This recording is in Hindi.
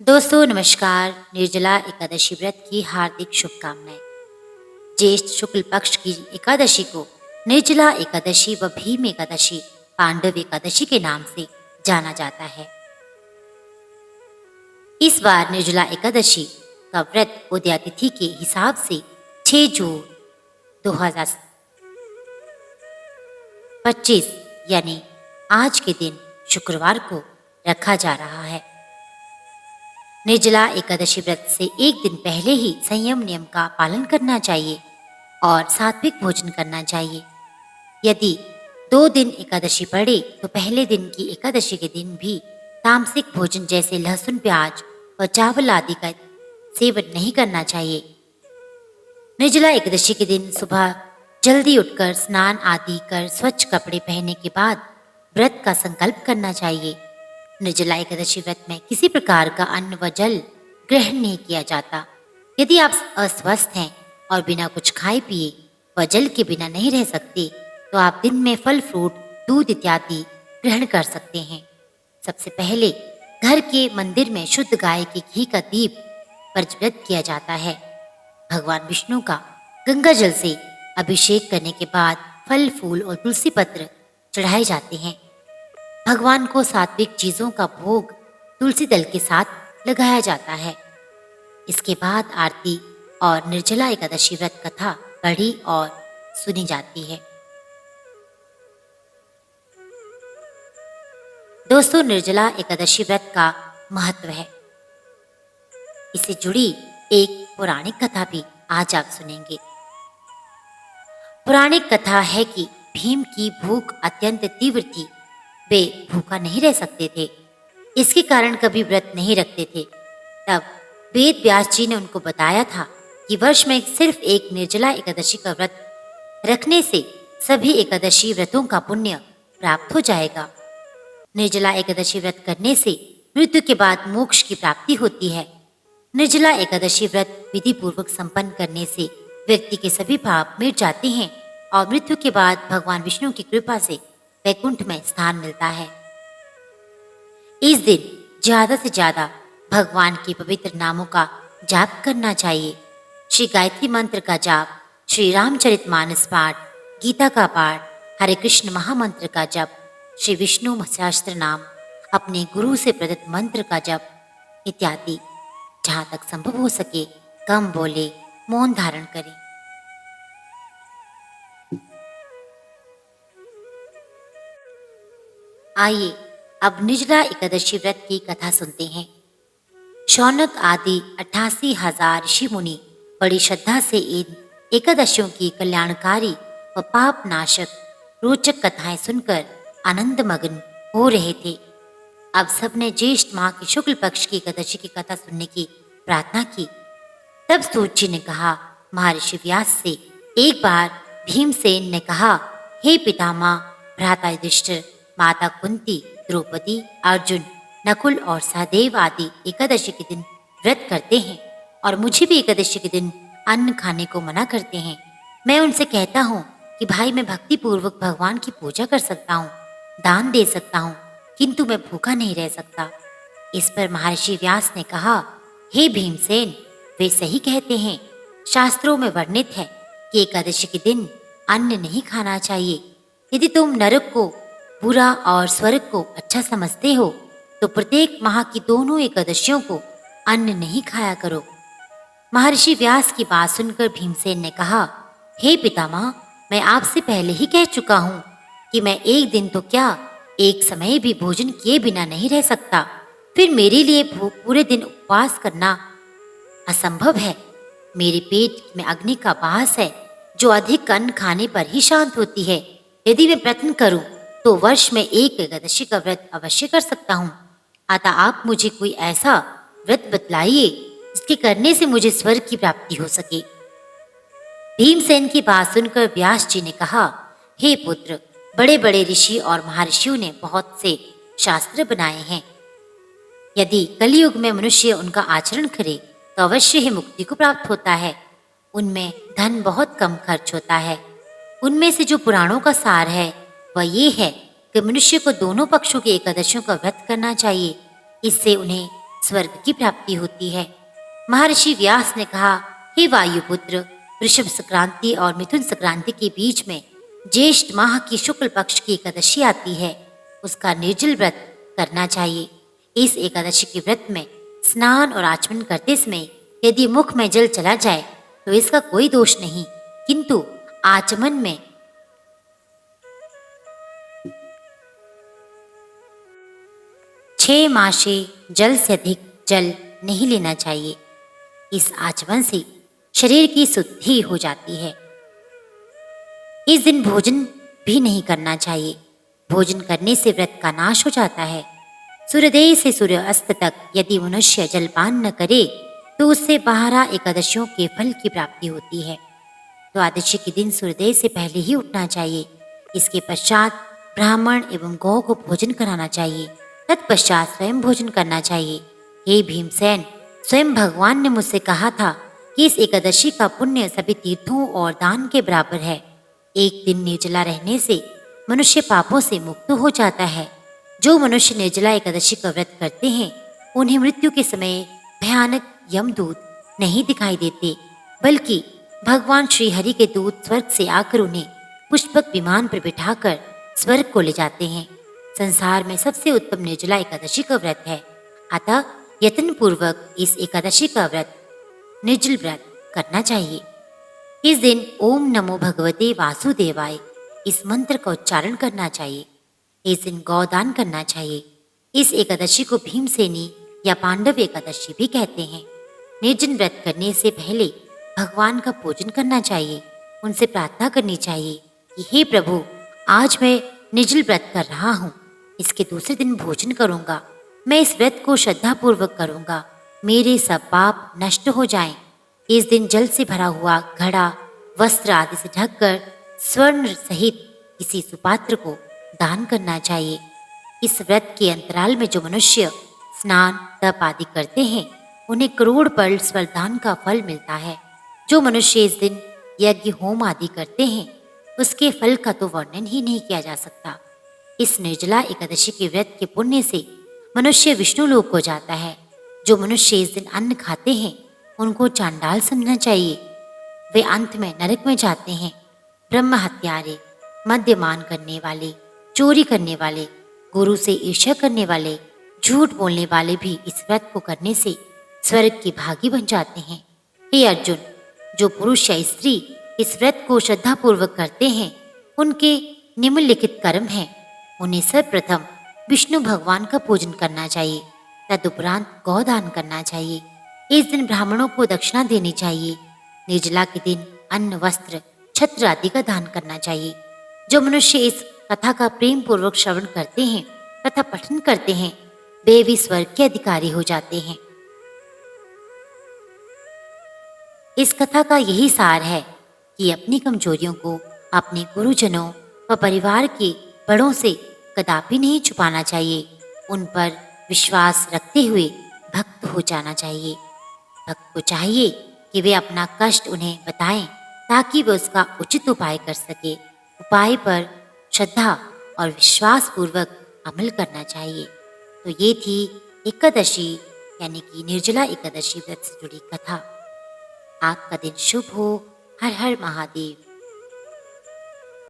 दोस्तों नमस्कार। निर्जला एकादशी व्रत की हार्दिक शुभकामनाएं। ज्येष्ठ शुक्ल पक्ष की एकादशी को निर्जला एकादशी व भीम एकादशी, पांडव एकादशी के नाम से जाना जाता है। इस बार निर्जला एकादशी का व्रत उदयातिथि के हिसाब से 6 जून 2025 यानी आज के दिन शुक्रवार को रखा जा रहा है। निर्जला एकादशी व्रत से एक दिन पहले ही संयम नियम का पालन करना चाहिए और सात्विक भोजन करना चाहिए। यदि 2 दिन एकादशी पड़े तो पहले दिन की एकादशी के दिन भी तामसिक भोजन जैसे लहसुन, प्याज और चावल आदि का सेवन नहीं करना चाहिए। निर्जला एकादशी के दिन सुबह जल्दी उठकर स्नान आदि कर स्वच्छ कपड़े पहनने के बाद व्रत का संकल्प करना चाहिए। निर्जला एकादशी व्रत में किसी प्रकार का अन्न व जल ग्रहण नहीं किया जाता। यदि आप अस्वस्थ हैं और बिना कुछ खाए पिए व जल के बिना नहीं रह सकते तो आप दिन में फल फ्रूट, दूध इत्यादि ग्रहण कर सकते हैं। सबसे पहले घर के मंदिर में शुद्ध गाय के घी का दीप प्रज्वलित किया जाता है। भगवान विष्णु का गंगा जल से अभिषेक करने के बाद फल फूल और तुलसी पत्र चढ़ाए जाते हैं। भगवान को सात्विक चीजों का भोग तुलसी दल के साथ लगाया जाता है। इसके बाद आरती और निर्जला एकादशी व्रत कथा पढ़ी और सुनी जाती है। दोस्तों, निर्जला एकादशी व्रत का महत्व है, इससे जुड़ी एक पौराणिक कथा भी आज आप सुनेंगे। पौराणिक कथा है कि भीम की भूख अत्यंत तीव्र थी। वे भूखा नहीं रह सकते थे, इसके कारण कभी व्रत नहीं रखते थे। तब वेद व्यास जी ने उनको बताया था कि वर्ष में सिर्फ एक निर्जला एकादशी का व्रत रखने से सभी एकादशी व्रतों का पुण्य प्राप्त हो जाएगा। निर्जला एकादशी व्रत करने से मृत्यु के बाद मोक्ष की प्राप्ति होती है। निर्जला एकादशी व्रत विधि पूर्वक संपन्न करने से व्यक्ति के सभी पाप मिट जाते हैं और मृत्यु के बाद भगवान विष्णु की कृपा से वैकुंठ में स्थान मिलता है। इस दिन ज्यादा से ज्यादा भगवान के पवित्र नामों का जाप करना चाहिए। श्री गायत्री मंत्र का जाप, श्री रामचरितमानस पाठ, गीता का पाठ, हरे कृष्ण महामंत्र का जप, श्री विष्णु सहस्त्र नाम, अपने गुरु से प्रदत्त मंत्र का जप इत्यादि जहाँ तक संभव हो सके कम बोले, मौन धारण करें। आइए अब निर्जला एकादशी व्रत की कथा सुनते हैं। शौनक आदि 88,000 ऋषि मुनि बड़ी श्रद्धा से इन एकादशियों की कल्याणकारी व पाप नाशक रोचक कथाएं सुनकर आनंद मग्न हो रहे थे। अब सबने ज्येष्ठ माह के शुक्ल पक्ष की एकादशी की कथा सुनने की प्रार्थना की। तब सूत जी ने कहा, महर्षि व्यास से एक बार भीमसेन ने कहा, हे पितामह, भ्राता युधिष्ठिर, माता कुंती, द्रौपदी, अर्जुन, नकुल और सहदेव आदि एकादशी के दिन व्रत करते हैं और मुझे भी एकादशी के दिन अन्न खाने को मना करते हैं। मैं उनसे कहता हूँ कि भाई, मैं भक्ति पूर्वक भगवान की पूजा कर सकता हूँ, दान दे सकता हूँ, किंतु मैं भूखा नहीं रह सकता। इस पर महर्षि व्यास ने कहा, हे भीमसेन, वे सही कहते हैं। शास्त्रों में वर्णित है कि एकादशी के दिन अन्न नहीं खाना चाहिए। यदि तुम नरक को बुरा और स्वर्ग को अच्छा समझते हो तो प्रत्येक माह की दोनों एकादशियों को अन्न नहीं खाया करो। महर्षि व्यास की बात सुनकर भीमसेन ने कहा, हे पितामह, मैं आपसे पहले ही कह चुका हूँ कि मैं एक दिन तो क्या, एक समय भी भोजन किए बिना नहीं रह सकता। फिर मेरे लिए पूरे दिन उपवास करना असंभव है। मेरे पेट में अग्नि का वास है जो अधिक अन्न खाने पर ही शांत होती है। यदि मैं प्रयत्न करूं तो वर्ष में एक एकादशी का व्रत अवश्य कर सकता हूँ। अतः आप मुझे कोई ऐसा व्रत बतलाइए जिसके करने से मुझे स्वर्ग की प्राप्ति हो सके। भीमसेन की बात सुनकर व्यास जी ने कहा, हे पुत्र, बड़े बड़े ऋषि और महर्षियों ने बहुत से शास्त्र बनाए हैं। यदि कलयुग में मनुष्य उनका आचरण करे तो अवश्य ही मुक्ति को प्राप्त होता है। उनमें धन बहुत कम खर्च होता है। उनमें से जो पुराणों का सार है वह ये है कि मनुष्य को दोनों पक्षों की एकादशियों का व्रत करना चाहिए। इससे उन्हें स्वर्ग की प्राप्ति होती है। महर्षि व्यास ने कहा, हे वायुपुत्र, वृषभ संक्रांति और मिथुन संक्रांति के बीच में ज्येष्ठ माह की शुक्ल पक्ष की एकादशी आती है, उसका निर्जल व्रत करना चाहिए। इस एकादशी के व्रत में स्नान और आचमन करते समय यदि मुख में जल चला जाए तो इसका कोई दोष नहीं, किंतु आचमन में 6 मासे जल से अधिक जल नहीं लेना चाहिए। इस आचमन से शरीर की शुद्धि हो जाती है। इस दिन भोजन भी नहीं करना चाहिए। भोजन करने से व्रत का नाश हो जाता है। सूर्योदय से सूर्य अस्त तक यदि मनुष्य जलपान न करे तो उससे 12 एकादशियों के फल की प्राप्ति होती है। द्वादशी के दिन सूर्योदय से पहले ही उठना चाहिए। इसके पश्चात ब्राह्मण एवं गौ को भोजन कराना चाहिए। तत्पश्चात स्वयं भोजन करना चाहिए। हे भीमसेन, स्वयं भगवान ने मुझसे कहा था कि इस एकादशी का पुण्य सभी तीर्थों और दान के बराबर है। एक दिन निर्जला रहने से मनुष्य पापों से मुक्त हो जाता है। जो मनुष्य निर्जला एकादशी का व्रत करते हैं उन्हें मृत्यु के समय भयानक यमदूत नहीं दिखाई देते, बल्कि भगवान श्री हरि के दूत स्वर्ग से आकर उन्हें पुष्पक विमान पर बिठाकर स्वर्ग को ले जाते हैं। संसार में सबसे उत्तम निर्जला एकादशी का व्रत है। अतः यत्न पूर्वक इस एकादशी का व्रत निर्जल व्रत करना चाहिए। इस दिन ओम नमो भगवते वासुदेवाय इस मंत्र का उच्चारण करना चाहिए। इस दिन गौदान करना चाहिए। इस एकादशी को भीमसेनी या पांडव एकादशी भी कहते हैं। निर्जन व्रत करने से पहले भगवान का पूजन करना चाहिए। उनसे प्रार्थना करनी चाहिए कि हे प्रभु, आज मैं निर्जल व्रत कर रहा हूँ, इसके दूसरे दिन भोजन करूँगा। मैं इस व्रत को श्रद्धापूर्वक करूँगा। मेरे सब पाप नष्ट हो जाएं। इस दिन जल से भरा हुआ घड़ा वस्त्र आदि से ढककर स्वर्ण सहित किसी सुपात्र को दान करना चाहिए। इस व्रत के अंतराल में जो मनुष्य स्नान तप आदि करते हैं उन्हें करोड़ पल स्वरदान का फल मिलता है। जो मनुष्य इस दिन यज्ञ होम आदि करते हैं उसके फल का तो वर्णन ही नहीं किया जा सकता। इस निर्जला एकादशी के व्रत के पुण्य से मनुष्य विष्णु लोक को जाता है। जो मनुष्य इस दिन अन्न खाते हैं उनको चांडाल समझना चाहिए। वे अंत में नरक में जाते हैं। ब्रह्म हत्यारे, मद्यपान करने वाले, चोरी करने वाले, गुरु से ईर्ष्या करने वाले, झूठ बोलने वाले भी इस व्रत को करने से स्वर्ग के भागी बन जाते हैं। हे अर्जुन, जो पुरुष या स्त्री इस व्रत को श्रद्धापूर्वक करते हैं उनके निम्नलिखित कर्म हैं। उन्हें सर्वप्रथम विष्णु भगवान का पूजन करना चाहिए। तदुपरांत गौदान करना चाहिए। इस दिन ब्राह्मणों को दक्षिणा देनी चाहिए। निर्जला के दिन अन्न, वस्त्र, छत्र आदि का दान करना चाहिए। जो मनुष्य इस कथा का प्रेम पूर्वक श्रवण करते हैं तथा पठन करते हैं वे भी स्वर्ग के अधिकारी हो जाते हैं। इस कथा का यही सार है कि अपनी कमजोरियों को अपने गुरुजनों व परिवार के बड़ों से कदापि नहीं छुपाना चाहिए। उन पर विश्वास रखते हुए भक्त हो जाना चाहिए। भक्त को चाहिए कि वे अपना कष्ट उन्हें बताएं ताकि वे उसका उचित उपाय कर सके। उपाय पर श्रद्धा और विश्वास पूर्वक अमल करना चाहिए। तो ये थी एकादशी यानी कि निर्जला एकादशी व्रत से जुड़ी कथा। आपका दिन शुभ हो। हर हर महादेव।